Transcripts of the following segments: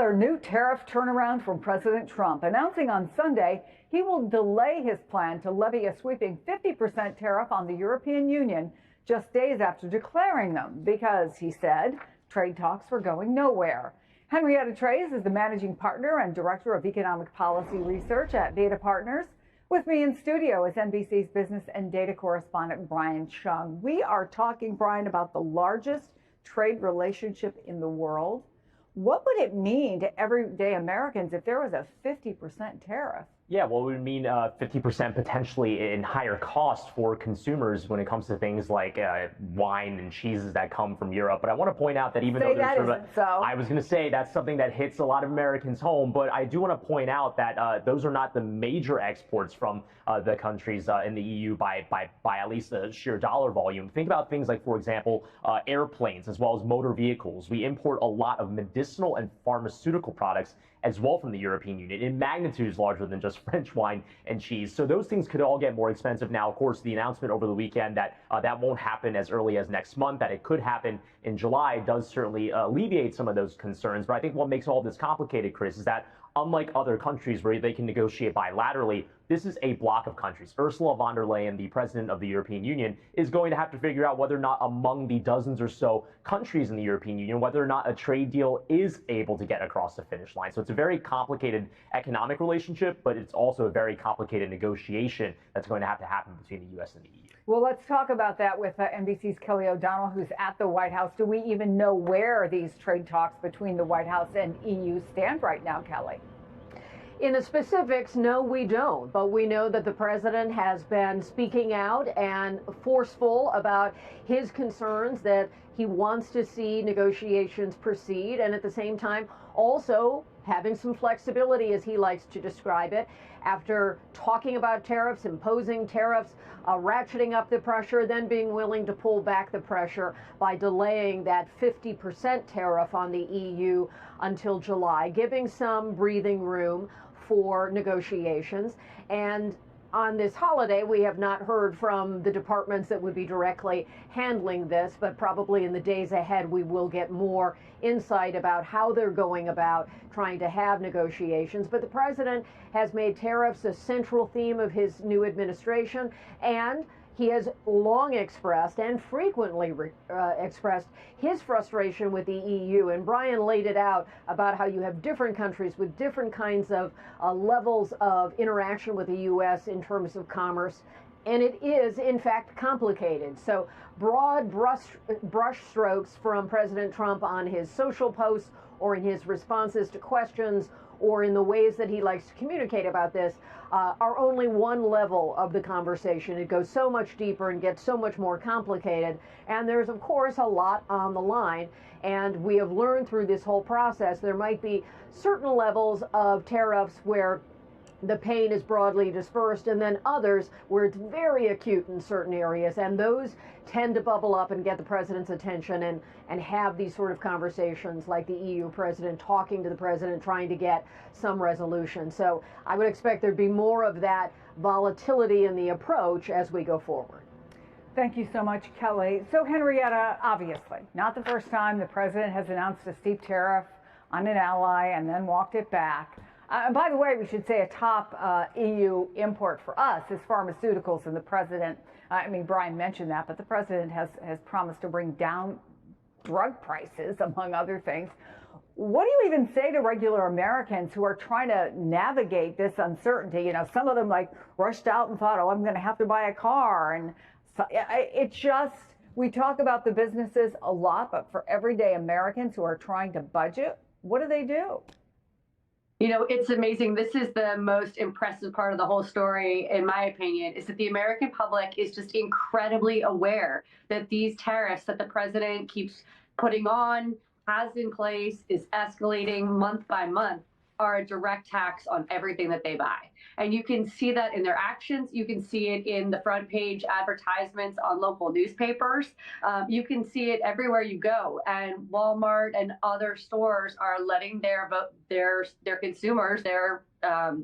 Another new tariff turnaround from President Trump, announcing on Sunday he will delay his plan to levy a sweeping 50% tariff on the European Union just days after declaring them because, he said, trade talks were going nowhere. Henrietta Treyes is the managing partner and director of economic policy research at Beta Partners. With me in studio is NBC's business and data correspondent Brian Chung. We are talking, Brian, about the largest trade relationship in the world. What would it mean to everyday Americans if there was a 50% tariff? Yeah, well, it would mean 50% potentially in higher cost for consumers when it comes to things like wine and cheeses that come from Europe. But I want to point out that even though there's sort of I was going to say that's something that hits a lot of Americans home, but I do want to point out that those are not the major exports from the countries in the EU by at least the sheer dollar volume. Think about things like, for example, airplanes as well as motor vehicles. We import a lot of medicinal and pharmaceutical products as well from the European Union in magnitudes larger than just French wine and cheese. So those things could all get more expensive. Now, of course, the announcement over the weekend that that won't happen as early as next month, that it could happen in July, does certainly alleviate some of those concerns. But I think what makes all this complicated, Chris, is that unlike other countries where they can negotiate bilaterally, this is a block of countries. Ursula von der Leyen, the president of the European Union, is going to have to figure out whether or not among the dozens or so countries in the European Union, whether or not a trade deal is able to get across the finish line. So it's a very complicated economic relationship, but it's also a very complicated negotiation that's going to happen between the U.S. and the EU. Well, let's talk about that with NBC's Kelly O'Donnell, who's at the White House. Do we even know where these trade talks between the White House and EU stand right now, Kelly? In the specifics, no, we don't. But we know that the president has been speaking out and forceful about his concerns that he wants to see negotiations proceed, and at the same time also having some flexibility, as he likes to describe it, after talking about tariffs, imposing tariffs, ratcheting up the pressure, then being willing to pull back the pressure by delaying that 50% tariff on the EU until July, giving some breathing room for negotiations. And on this holiday, we have not heard from the departments that would be directly handling this, but probably in the days ahead we will get more insight about how they're going about trying to have negotiations. But the president has made tariffs a central theme of his new administration, and he has long expressed and frequently expressed his frustration with the EU. And Brian laid it out about how you have different countries with different kinds of levels of interaction with the U.S. in terms of commerce. And it is, in fact, complicated. So broad brush strokes from President Trump on his social posts or in his responses to questions or in the ways that he likes to communicate about this are only one level of the conversation. It goes so much deeper and gets so much more complicated. And there's, of course, a lot on the line. And we have learned through this whole process there might be certain levels of tariffs where the pain is broadly dispersed, and then others where it's very acute in certain areas, and those tend to bubble up and get the president's attention and have these sort of conversations like the EU president talking to the president, trying to get some resolution. So I would expect there'd be more of that volatility in the approach as we go forward. Thank you so much, Kelly. So Henrietta, obviously, not the first time the president has announced a steep tariff on an ally and then walked it back. By the way, we should say a top EU import for us is pharmaceuticals, and the president, Brian mentioned that, but the president has promised to bring down drug prices, among other things. What do you even say to regular Americans who are trying to navigate this uncertainty? You know, some of them like rushed out and thought, oh, I'm going to have to buy a car. And so it just, we talk about the businesses a lot, but for everyday Americans who are trying to budget, what do they do? You know, it's amazing. This is the most impressive part of the whole story, in my opinion, is that the American public is just incredibly aware that these tariffs that the president keeps putting on, has in place, is escalating month by month, are a direct tax on everything that they buy. And you can see that in their actions. You can see it in the front page advertisements on local newspapers. You can see it everywhere you go. And Walmart and other stores are letting their consumers, their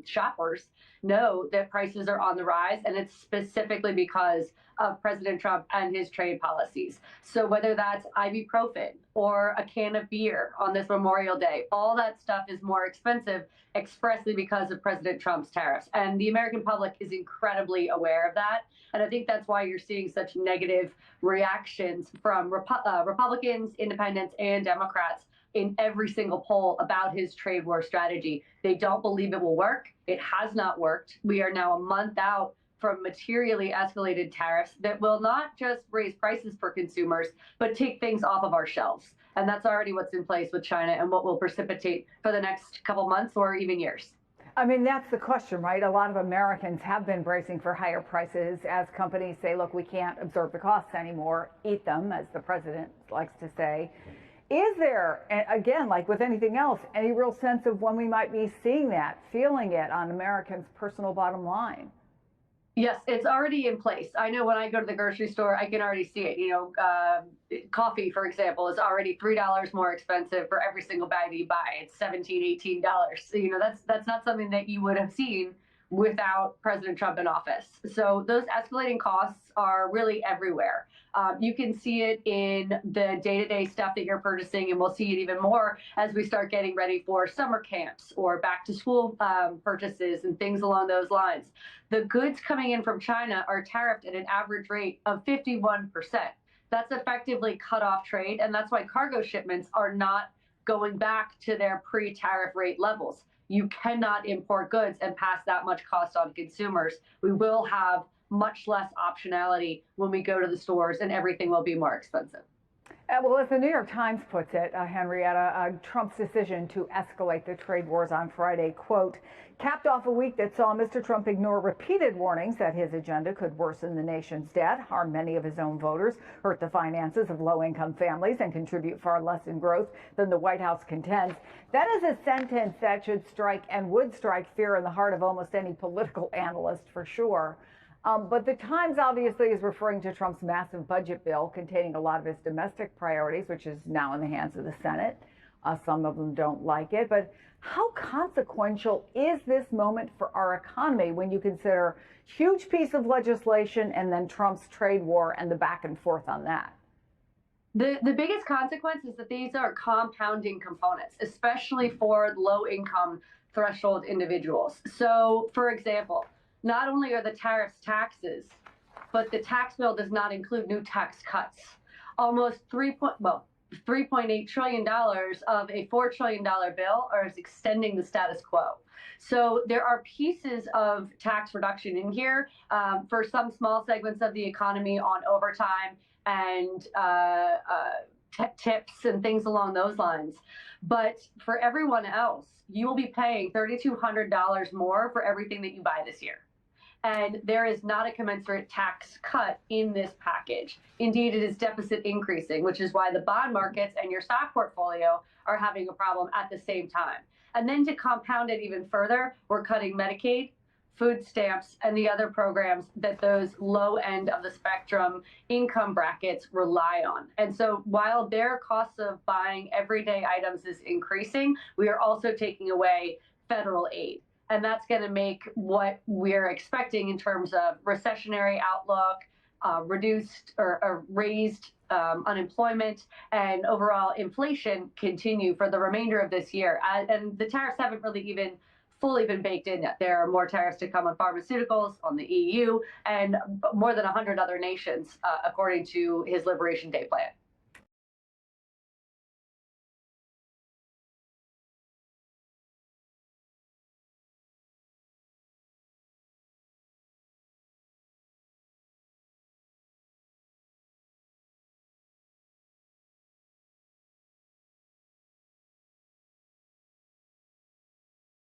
shoppers know that prices are on the rise, and it's specifically because of President Trump and his trade policies. So whether that's ibuprofen or a can of beer on this Memorial Day, all that stuff is more expensive expressly because of President Trump's tariffs. And the American public is incredibly aware of that. And I think that's why you're seeing such negative reactions from Republicans, independents, and Democrats in every single poll about his trade war strategy. They don't believe it will work. It has not worked. We are now a month out from materially escalated tariffs that will not just raise prices for consumers, but take things off of our shelves. And that's already what's in place with China and what will precipitate for the next couple months or even years. I mean, that's the question, right? A lot of Americans have been bracing for higher prices as companies say, look, we can't absorb the costs anymore, eat them, as the president likes to say. Is there, again, like with anything else, any real sense of when we might be seeing that, feeling it on Americans' personal bottom line? Yes, it's already in place. I know when I go to the grocery store, I can already see it. You know, coffee, for example, is already $3 more expensive for every single bag that you buy. It's $17, $18. So, you know, that's not something that you would have seen without President Trump in office. So those escalating costs are really everywhere. You can see it in the day-to-day stuff that you're purchasing, and we'll see it even more as we start getting ready for summer camps or back-to-school purchases and things along those lines. The goods coming in from China are tariffed at an average rate of 51%. That's effectively cut-off trade, and that's why cargo shipments are not going back to their pre-tariff rate levels. You cannot import goods and pass that much cost on to consumers. We will have much less optionality when we go to the stores, and everything will be more expensive. Well, as the New York Times puts it, Henrietta, Trump's decision to escalate the trade wars on Friday, quote, capped off a week that saw Mr. Trump ignore repeated warnings that his agenda could worsen the nation's debt, harm many of his own voters, hurt the finances of low-income families, and contribute far less in growth than the White House contends. That is a sentence that should strike and would strike fear in the heart of almost any political analyst, for sure. But the Times obviously is referring to Trump's massive budget bill containing a lot of his domestic priorities, which is now in the hands of the Senate. Some of them don't like it. But how consequential is this moment for our economy when you consider huge piece of legislation and then Trump's trade war and the back and forth on that? The biggest consequence is that these are compounding components, especially for low-income threshold individuals. So, for example, not only are the tariffs taxes, but the tax bill does not include new tax cuts. Almost $3.8 trillion of a $4 trillion bill is extending the status quo. So there are pieces of tax reduction in here for some small segments of the economy on overtime and tips and things along those lines. But for everyone else, you will be paying $3,200 more for everything that you buy this year. And there is not a commensurate tax cut in this package. Indeed, it is deficit increasing, which is why the bond markets and your stock portfolio are having a problem at the same time. And then to compound it even further, we're cutting Medicaid, food stamps, and the other programs that those low end of the spectrum income brackets rely on. And so while their costs of buying everyday items is increasing, we are also taking away federal aid. And that's going to make what we're expecting in terms of recessionary outlook, reduced or raised unemployment, and overall inflation continue for the remainder of this year. And the tariffs haven't really even fully been baked in yet. There are more tariffs to come on pharmaceuticals, on the EU, and more than 100 other nations, according to his Liberation Day plan.